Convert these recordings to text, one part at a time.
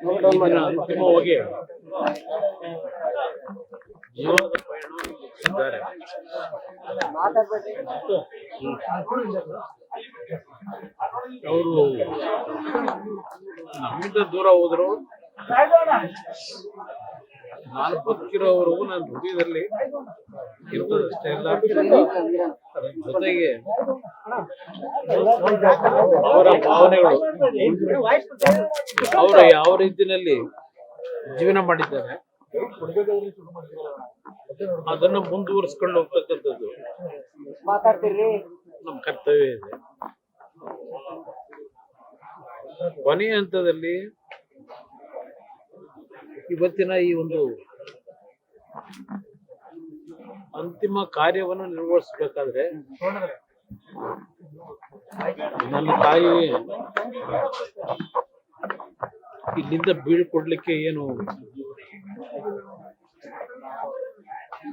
ಅಂತಿಮವಾಗಿ ಜೀವನದ ಪಯಣ ಮುಗಿಸಿದ್ದಾರೆ. ಅವರು ನಮ್ಮಿಂದ ದೂರ ಹೋದ್ರು. ನಾನು ಬದುಕಿರೋವರೆಗೂ ನನ್ನ ಹೃದಯದಲ್ಲಿ ಇರ್ತದಷ್ಟೇ ಅಲ್ಲ, ಅದರ ಜೊತೆಗೆ ಅವರ ಭಾವನೆಗಳು, ಅವರು ಯಾವ ರೀತಿಯಲ್ಲಿ ಜೀವನ ಮಾಡಿದ್ದಾರೆ ಅದನ್ನು ಮುಂದುವರಿಸ್ಕೊಂಡು ಹೋಗ್ತಕ್ಕಂಥದ್ದು ನಮ್ಮ ಕರ್ತವ್ಯ ಇದೆ. ಕೊನೆಯ ಹಂತದಲ್ಲಿ ಇವತ್ತಿನ ಈ ಒಂದು ಅಂತಿಮ ಕಾರ್ಯವನ್ನು ನಿರ್ವಹಿಸಬೇಕಾದ್ರೆ ನನ್ನ ತಾಯಿ ಇಲ್ಲಿಂದ ಬೀಳ್ಕೊಡ್ಲಿಕ್ಕೆ ಏನು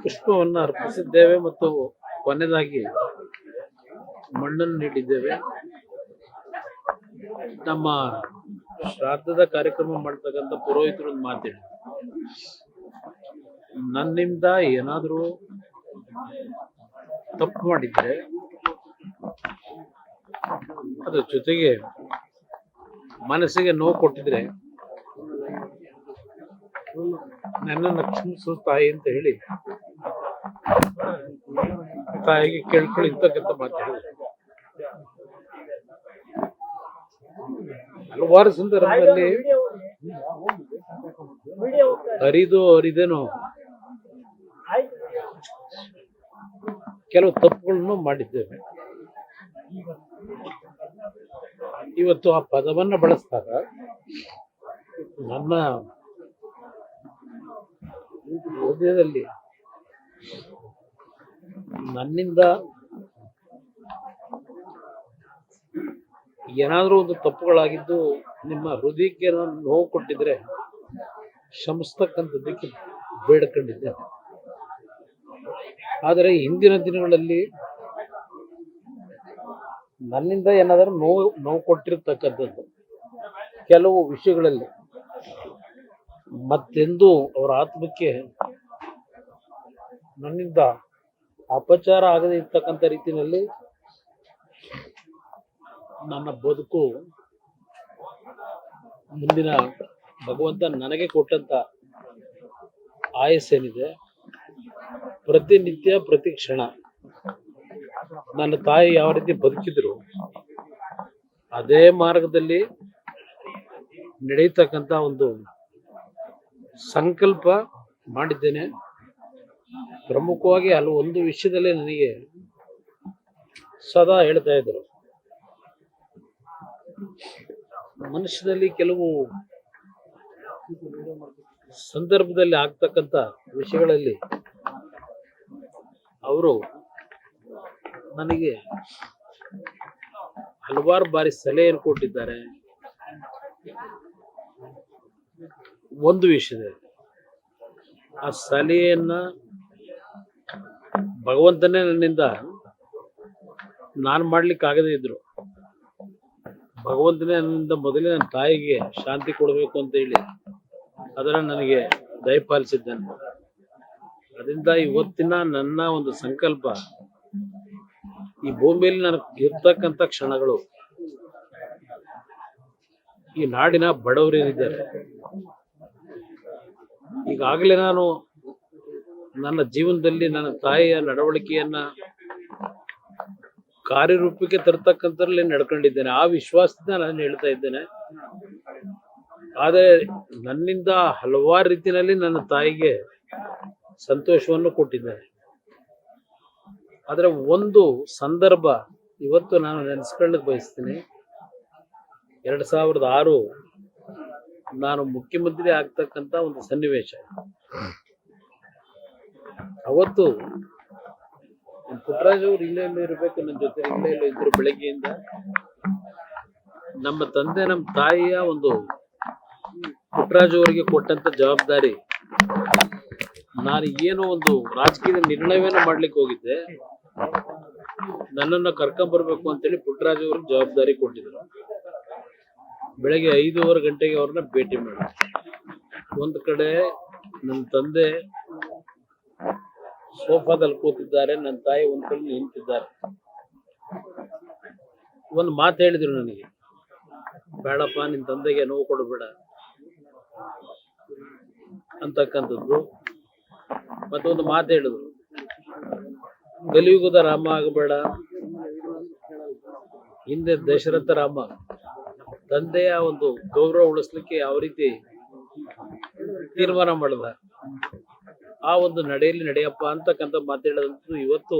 ಪುಷ್ಪವನ್ನು ಅರ್ಪಿಸಿದ್ದೇವೆ ಮತ್ತು ಕೊನೆಯದಾಗಿ ಮಣ್ಣನ್ನು ನೀಡಿದ್ದೇವೆ. ನಮ್ಮ ಶ್ರಾದ್ದದ ಕಾರ್ಯಕ್ರಮ ಮಾಡ್ತಕ್ಕಂಥ ಪುರೋಹಿತರು ಒಂದು ಮಾತೇಳಿ, ನನ್ನಿಂದ ಏನಾದರೂ ತಪ್ಪು ಮಾಡಿದ್ರೆ ಅದ್ರ ಜೊತೆಗೆ ಮನಸ್ಸಿಗೆ ನೋವು ಕೊಟ್ಟಿದ್ರೆ ನನ್ನನ್ನು ಕ್ಷಮಿಸು ತಾಯಿ ಅಂತ ಹೇಳಿ ತಾಯಿಗೆ ಕೇಳ್ಕೊಳ್ಳಿ ಇರ್ತಕ್ಕಂಥ ಮಾತು ಹೇಳಿದ್ರು. ಹಲವಾರು ಸಂದರ್ಭದಲ್ಲಿ ಅರಿದೇನೋ ಕೆಲವು ತಪ್ಪುಗಳನ್ನು ಮಾಡಿದ್ದೇವೆ. ಇವತ್ತು ಆ ಪದವನ್ನ ಬಳಸಿದಾಗ ನನ್ನ ಹೃದಯದಲ್ಲಿ ನನ್ನಿಂದ ಏನಾದರೂ ಒಂದು ತಪ್ಪುಗಳಾಗಿದ್ದು ನಿಮ್ಮ ಹೃದಯಕ್ಕೆ ನಾನು ನೋವು ಕೊಟ್ಟಿದ್ರೆ ಕ್ಷಮಿಸ್ತಕ್ಕಂಥದ್ದಕ್ಕೆ ಬೇಡ್ಕೊಂಡಿದ್ದೇನೆ. ಆದರೆ ಹಿಂದಿನ ದಿನಗಳಲ್ಲಿ ನನ್ನಿಂದ ಏನಾದರೂ ನೋವು ಕೊಟ್ಟಿರ್ತಕ್ಕಂಥದ್ದು ಕೆಲವು ವಿಷಯಗಳಲ್ಲಿ ಮತ್ತೆಂದು ಅವರ ಆತ್ಮಕ್ಕೆ ನನ್ನಿಂದ ಅಪಚಾರ ಆಗದೆ ಇರ್ತಕ್ಕಂಥ ರೀತಿಯಲ್ಲಿ ನನ್ನ ಬದುಕು ಮುಂದಿನ ಭಗವಂತ ನನಗೆ ಕೊಟ್ಟಂತ ಆಯಸ್ಸೇನಿದೆ, ಪ್ರತಿನಿತ್ಯ ಪ್ರತಿ ಕ್ಷಣ ನನ್ನ ತಾಯಿ ಯಾವ ರೀತಿ ಬದುಕಿದ್ರು ಅದೇ ಮಾರ್ಗದಲ್ಲಿ ನಡೆಯತಕ್ಕಂಥ ಒಂದು ಸಂಕಲ್ಪ ಮಾಡಿದ್ದೇನೆ. ಪ್ರಮುಖವಾಗಿ ಒಂದು ವಿಷಯದಲ್ಲಿ ನನಗೆ ಸದಾ ಹೇಳ್ತಾ ಇದ್ರು, ಮನುಷ್ಯನಲ್ಲಿ ಕೆಲವು ಸಂದರ್ಭದಲ್ಲಿ ಆಗ್ತಕ್ಕಂಥ ವಿಷಯಗಳಲ್ಲಿ ಅವರು ನನಗೆ ಹಲವಾರು ಬಾರಿ ಸಲಹೆಯನ್ನು ಕೊಟ್ಟಿದ್ದಾರೆ. ಒಂದು ವಿಷಯದಲ್ಲಿ ಆ ಸಲಹೆಯನ್ನ ಭಗವಂತನೇ ನನ್ನಿಂದ ನಾನು ಮಾಡ್ಲಿಕ್ಕೆ ಆಗದೇ ಇದ್ರು ಭಗವಂತನೇ ನನ್ನಿಂದ ಮೊದಲೇ ನನ್ನ ತಾಯಿಗೆ ಶಾಂತಿ ಕೊಡಬೇಕು ಅಂತ ಹೇಳಿ ಅದನ್ನು ನನಗೆ ದಯಪಾಲಿಸಿದ್ದಾನೆ. ಅದರಿಂದ ಇವತ್ತಿನ ನನ್ನ ಒಂದು ಸಂಕಲ್ಪ, ಈ ಭೂಮಿಯಲ್ಲಿ ನನಗೆ ಇರ್ತಕ್ಕಂಥ ಕ್ಷಣಗಳು ಈ ನಾಡಿನ ಬಡವರೇನಿದ್ದಾರೆ, ಈಗಾಗಲೇ ನಾನು ನನ್ನ ಜೀವನದಲ್ಲಿ ನನ್ನ ತಾಯಿಯ ನಡವಳಿಕೆಯನ್ನ ಕಾರ್ಯರೂಪಕ್ಕೆ ತರ್ತಕ್ಕಂಥದ್ರಲ್ಲಿ ನಡ್ಕೊಂಡಿದ್ದೇನೆ. ಆ ವಿಶ್ವಾಸದಿಂದ ನಾನು ಹೇಳ್ತಾ ಇದ್ದೇನೆ. ಆದರೆ ನನ್ನಿಂದ ಹಲವಾರು ರೀತಿಯಲ್ಲಿ ನನ್ನ ತಾಯಿಗೆ ಸಂತೋಷವನ್ನು ಕೊಟ್ಟಿದ್ದೇನೆ. ಆದರೆ ಒಂದು ಸಂದರ್ಭ ಇವತ್ತು ನಾನು ನೆನೆಸ್ಕೊಳ್ಳಕ್ಕೆ ಬಯಸ್ತೀನಿ. 2006 ನಾನು ಮುಖ್ಯಮಂತ್ರಿ ಆಗ್ತಕ್ಕಂಥ ಒಂದು ಸನ್ನಿವೇಶ. ಅವತ್ತು ಪುಟ್ಟರಾಜ್ ಅವರು ಇಲ್ಲೇ ಇರಬೇಕು, ನನ್ನ ಜೊತೆ ಇಲ್ಲೇ ಇದ್ರು. ಬೆಳಗ್ಗೆಯಿಂದ ನಮ್ಮ ತಂದೆ ನಮ್ಮ ತಾಯಿಯ ಒಂದು ಪುಟ್ಟರಾಜ್ ಅವರಿಗೆ ಕೊಟ್ಟಂತ ಜವಾಬ್ದಾರಿ, ನಾನು ಏನೋ ಒಂದು ರಾಜಕೀಯ ನಿರ್ಣಯವನ್ನ ಮಾಡ್ಲಿಕ್ಕೆ ಹೋಗಿದ್ದೆ, ನನ್ನನ್ನು ಕರ್ಕೊಂಡ್ ಬರ್ಬೇಕು ಅಂತೇಳಿ ಪುಟ್ಟರಾಜ್ ಅವ್ರಿಗೆ ಜವಾಬ್ದಾರಿ ಕೊಟ್ಟಿದ್ರು. ಬೆಳಗ್ಗೆ 5:15 ಗಂಟೆಗೆ ಅವ್ರನ್ನ ಭೇಟಿ ಮಾಡಿ. ಒಂದು ಕಡೆ ನನ್ನ ತಂದೆ ಸೋಫಾದಲ್ಲಿ ಕೂತಿದ್ದಾರೆ, ನನ್ನ ತಾಯಿ ಒಂದ್ ಕಡೆ ನಿಂತಿದ್ದಾರೆ. ಒಂದು ಮಾತು ಹೇಳಿದ್ರು ನನಗೆ, ಬೇಡಪ್ಪ ನಿನ್ ತಂದೆಗೆ ನೋವು ಕೊಡಬೇಡ ಅಂತಕ್ಕಂಥದ್ದು. ಮತ್ತೊಂದು ಮಾತು ಹೇಳಿದ್ರು, ಕಲಿಯುಗದ ರಾಮ ಆಗಬೇಡ, ಹಿಂದೆ ದಶರಥ ರಾಮ. ತಂದೆಯ ಒಂದು ಗೌರವ ಉಳಿಸ್ಲಿಕ್ಕೆ ಯಾವ ರೀತಿ ತೀರ್ಮಾನ ಮಾಡಿದ, ಆ ಒಂದು ನಡೆಯಲ್ಲಿ ನಡೆಯಪ್ಪ ಅಂತಕ್ಕಂಥ ಮಾತಾಡೋದಂತೂ ಇವತ್ತು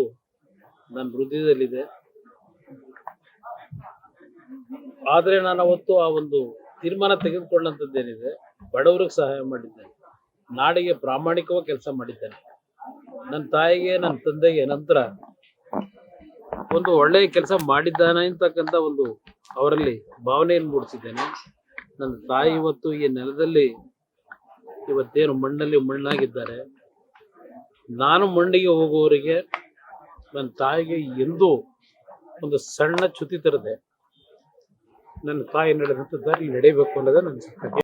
ನನ್ನ ಹೃದಯದಲ್ಲಿದೆ. ಆದ್ರೆ ನಾನು ಅವತ್ತು ಆ ಒಂದು ತೀರ್ಮಾನ ತೆಗೆದುಕೊಂಡಂಥದ್ದೇನಿದೆ, ಬಡವರಿಗೆ ಸಹಾಯ ಮಾಡಿದ್ದೇನೆ, ನಾಡಿಗೆ ಪ್ರಾಮಾಣಿಕವಾಗಿ ಕೆಲಸ ಮಾಡಿದ್ದೇನೆ. ನನ್ನ ತಾಯಿಗೆ ನನ್ನ ತಂದೆಗೆ ನಂತರ ಒಂದು ಒಳ್ಳೆಯ ಕೆಲಸ ಮಾಡಿದ್ದಾನೆ ಅಂತಕ್ಕಂಥ ಒಂದು ಅವರಲ್ಲಿ ಭಾವನೆಯನ್ನು ಮೂಡಿಸಿದ್ದೇನೆ. ನನ್ನ ತಾಯಿ ಇವತ್ತು ಈ ನೆಲದಲ್ಲಿ ಇವತ್ತೇನು ಮಣ್ಣಲ್ಲಿ ಮಣ್ಣಾಗಿದ್ದಾರೆ. ನಾನು ಮಣ್ಣಿಗೆ ಹೋಗುವವರಿಗೆ ನನ್ನ ತಾಯಿಗೆ ಎಂದೂ ಒಂದು ಸಣ್ಣ ಚ್ಯುತಿ ತರದೆ ನನ್ನ ತಾಯಿ ನಡೆದಂಥ ದಾರಿ ನಡೆಯಬೇಕು ಅನ್ನೋದೇ ನನ್ನ ಸಂಕಲ್ಪ.